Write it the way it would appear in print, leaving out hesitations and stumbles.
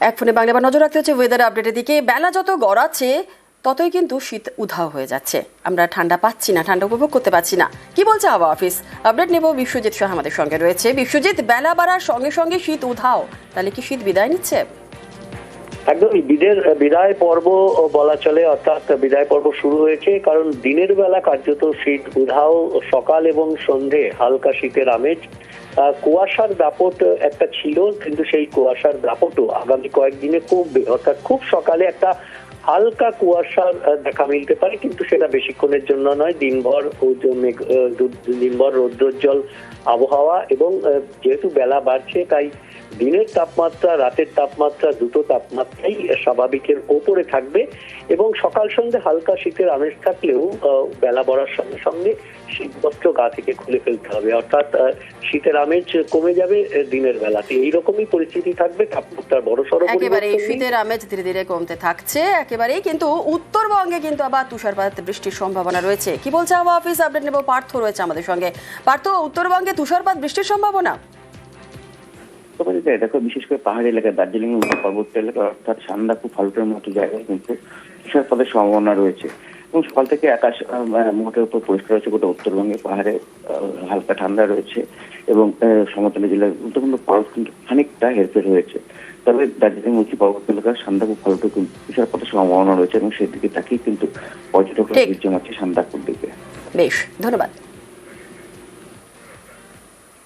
এক ফোনে বাংলা বা নজর রাখতে হচ্ছে ওয়েদার আপডেটের দিকে। বেলা যত গড়াচ্ছে ততই কিন্তু শীত উধাও হয়ে যাচ্ছে। আমরা ঠান্ডা পাচ্ছি না, ঠান্ডা উপভোগ করতে পারছি না। কি বলছে আবহাওয়া অফিস? আপডেট নেব, বিশ্বজিৎ শাহ আমাদের সঙ্গে রয়েছে। বিশ্বজিৎ, বেলা বাড়ার সঙ্গে সঙ্গে শীত উধাও, তাহলে কি শীত বিদায় নিচ্ছে? একদমই বিদায় পর্ব বলা চলে, অর্থাৎ বিদায় পর্ব শুরু হয়েছে। কারণ দিনের বেলা কার্যত শীত উধাও, সকাল এবং সন্ধে হালকা শীতের আমেজ। কুয়াশার দাপট একটা ছিল, কিন্তু সেই কুয়াশার দাপটও আগামী কয়েকদিনে কমবে। অর্থাৎ খুব সকালে একটা হালকা কুয়াশার দেখা মিলতে পারে, কিন্তু সেটা বেশিক্ষণের জন্য নয়। দিনভর রৌদ্রোজ্জ্বল আবহাওয়া, এবং যেহেতু বেলা বাড়ছে তাই দিনের তাপমাত্রা রাতের তাপমাত্রা দুটো তাপমাত্রাই স্বাভাবিকের ওপরে থাকবে। এবং সকাল সন্ধ্যে হালকা শীতের আমেজ থাকলেও বেলা বাড়ার সঙ্গে সঙ্গে শীতবস্ত্র গা থেকে খুলে ফেলতে হবে, অর্থাৎ শীতের আমেজ কমে যাবে দিনের বেলাতে। এইরকমই পরিস্থিতি থাকবে। তাপমাত্রার বড়সড় একেবারে শীতের আমেজ ধীরে ধীরে কমতে থাকছে একেবারেই, কিন্তু উত্তরবঙ্গে কিন্তু আবার তুষারপাত বৃষ্টির সম্ভাবনা রয়েছে। কি বলছে আবহাওয়া অফিস? আপডেট নেব, পার্থ রয়েছে আমাদের সঙ্গে। পার্থ, উত্তরবঙ্গে তুষারপাত বৃষ্টির সম্ভাবনা? দেখো, বিশেষ করে পাহাড়ি এলাকা, দার্জিলিং পার্বত্য এলাকা অর্থাৎ সান্দাকফু ফালুটের মতো জায়গায় কিন্তু তুষারপাতের সম্ভাবনা রয়েছে। এবং সকাল থেকে আকাশ মোটের উপর পরিষ্কার হচ্ছে গোটা উত্তরবঙ্গে। পাহাড়ে হালকা ঠান্ডা রয়েছে এবং সমতল জেলার গুরুত্বপূর্ণ পর্বত কিন্তু খানিকটা হেরফের হয়েছে। তবে দার্জিলিং উঁচু পার্বত্য এলাকার সান্দাকফু ফালুটে তুষারপাতের সম্ভাবনা রয়েছে এবং সেদিকে তাকিয়ে কিন্তু পর্যটকরা ভিড় জমাচ্ছে সান্দাকফুর দিকে। বেশ, ধন্যবাদ।